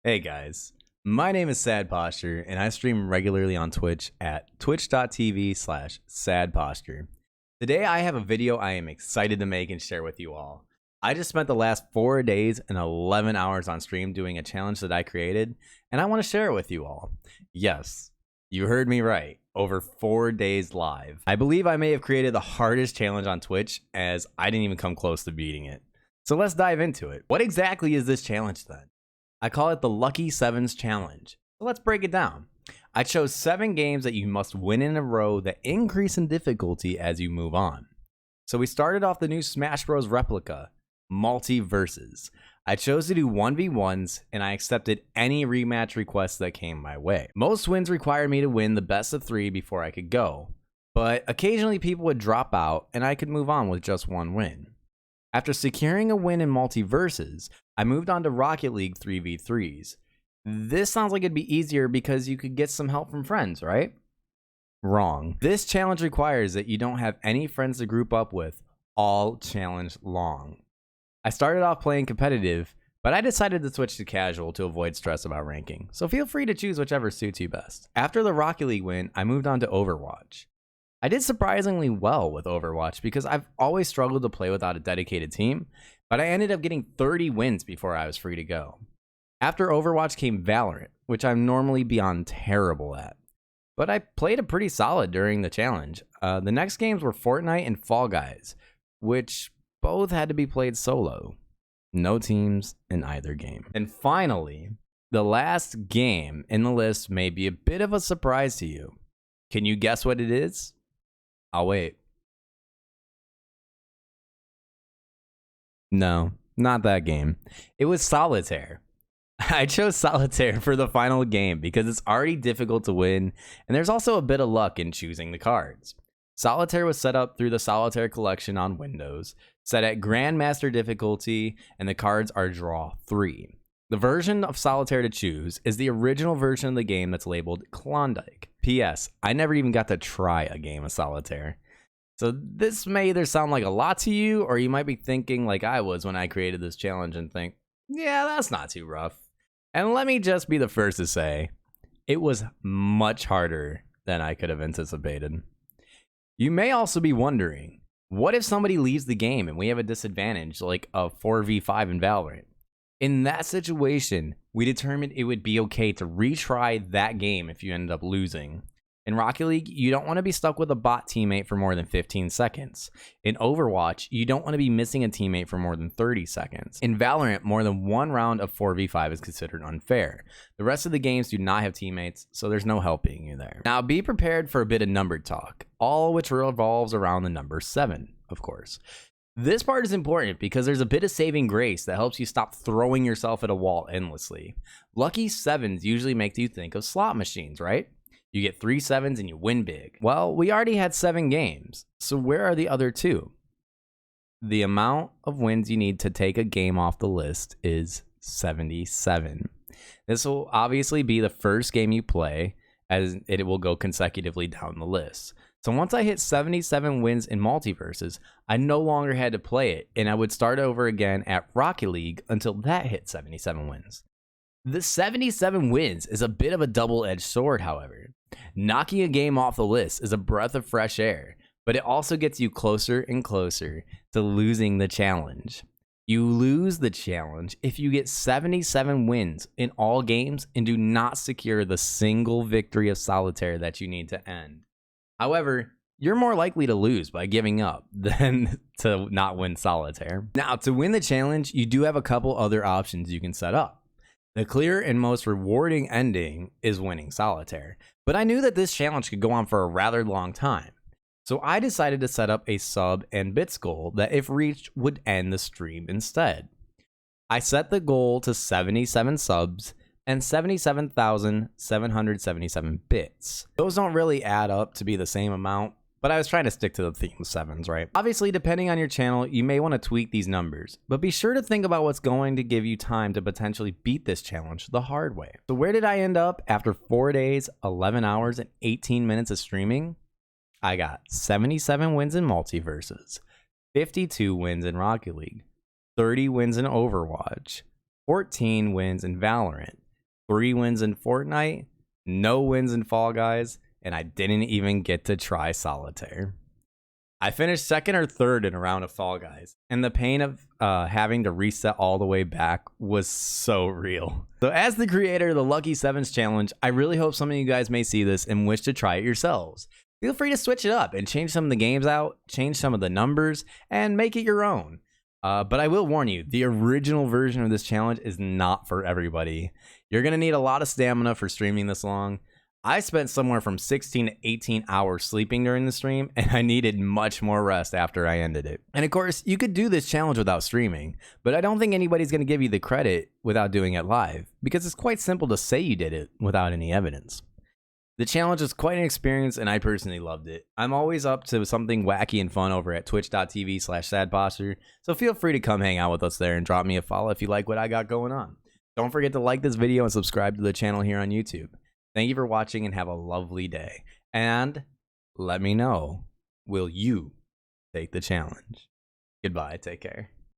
Hey guys, my name is Sad Posture and I stream regularly on Twitch at twitch.tv/sadposture. Today I have a video I am excited to make and share with you all. I just spent the last 4 days and 11 hours on stream doing a challenge that I created, and I want to share it with you all. Yes, you heard me right, over 4 days live. I believe I may have created the hardest challenge on Twitch, as I didn't even come close to beating it. So let's dive into it. What exactly is this challenge then? I call it the Lucky Sevens Challenge. So let's break it down. I chose 7 games that you must win in a row that increase in difficulty as you move on. So we started off the new Smash Bros. Replica, Multiverses. I chose to do 1v1s and I accepted any rematch requests that came my way. Most wins required me to win the best of 3 before I could go, but occasionally people would drop out and I could move on with just 1 win. After securing a win in Multiverses, I moved on to Rocket League 3v3s. This sounds like it'd be easier because you could get some help from friends, right? Wrong. This challenge requires that you don't have any friends to group up with all challenge long. I started off playing competitive, but I decided to switch to casual to avoid stress about ranking, so feel free to choose whichever suits you best. After the Rocket League win, I moved on to Overwatch. I did surprisingly well with Overwatch because I've always struggled to play without a dedicated team, but I ended up getting 30 wins before I was free to go. After Overwatch came Valorant, which I'm normally beyond terrible at, but I played it pretty solid during the challenge. The next games were Fortnite and Fall Guys, which both had to be played solo. No teams in either game. And finally, the last game in the list may be a bit of a surprise to you. Can you guess what it is? I'll wait. No, not that game. It was Solitaire. I chose Solitaire for the final game because it's already difficult to win, and there's also a bit of luck in choosing the cards. Solitaire was set up through the Solitaire collection on Windows, set at Grandmaster difficulty, and the cards are draw 3. The version of Solitaire to choose is the original version of the game that's labeled Klondike. P.S. I never even got to try a game of Solitaire. So this may either sound like a lot to you, or you might be thinking like I was when I created this challenge and think, yeah, that's not too rough. And let me just be the first to say, it was much harder than I could have anticipated. You may also be wondering, what if somebody leaves the game and we have a disadvantage like a 4v5 in Valorant? In that situation, we determined it would be okay to retry that game if you ended up losing. In Rocket League, you don't want to be stuck with a bot teammate for more than 15 seconds. In Overwatch, you don't want to be missing a teammate for more than 30 seconds. In Valorant, more than 1 round of 4v5 is considered unfair. The rest of the games do not have teammates, so there's no helping you there. Now, be prepared for a bit of numbered talk, all which revolves around the number 7, of course. This part is important because there's a bit of saving grace that helps you stop throwing yourself at a wall endlessly. Lucky 7s usually make you think of slot machines, right? You get 3 7s and you win big. Well, we already had 7 games, so where are the other 2? The amount of wins you need to take a game off the list is 77. This will obviously be the first game you play, as it will go consecutively down the list. So once I hit 77 wins in Multiverses, I no longer had to play it, and I would start over again at Rocket League until that hit 77 wins. The 77 wins is a bit of a double-edged sword, however. Knocking a game off the list is a breath of fresh air, but it also gets you closer and closer to losing the challenge. You lose the challenge if you get 77 wins in all games and do not secure the single victory of Solitaire that you need to end. However, you're more likely to lose by giving up than to not win Solitaire. Now, to win the challenge, you do have a couple other options you can set up. The clear and most rewarding ending is winning Solitaire, but I knew that this challenge could go on for a rather long time. So I decided to set up a sub and bits goal that, if reached, would end the stream instead. I set the goal to 77 subs and 77,777 bits. Those don't really add up to be the same amount, but I was trying to stick to the theme of 7s, right? Obviously, depending on your channel, you may want to tweak these numbers, but be sure to think about what's going to give you time to potentially beat this challenge the hard way. So where did I end up after 4 days, 11 hours, and 18 minutes of streaming? I got 77 wins in Multiverses, 52 wins in Rocket League, 30 wins in Overwatch, 14 wins in Valorant, 3 wins in Fortnite, no wins in Fall Guys, and I didn't even get to try Solitaire. I finished second or third in a round of Fall Guys, and the pain of having to reset all the way back was so real. So as the creator of the Lucky Sevens Challenge, I really hope some of you guys may see this and wish to try it yourselves. Feel free to switch it up and change some of the games out, change some of the numbers, and make it your own. But I will warn you, the original version of this challenge is not for everybody. You're going to need a lot of stamina for streaming this long. I spent somewhere from 16 to 18 hours sleeping during the stream, and I needed much more rest after I ended it. And of course, you could do this challenge without streaming, but I don't think anybody's going to give you the credit without doing it live, because it's quite simple to say you did it without any evidence. The challenge was quite an experience, and I personally loved it. I'm always up to something wacky and fun over at twitch.tv/sadposture, so feel free to come hang out with us there and drop me a follow if you like what I got going on. Don't forget to like this video and subscribe to the channel here on YouTube. Thank you for watching and have a lovely day. And let me know, will you take the challenge? Goodbye, take care.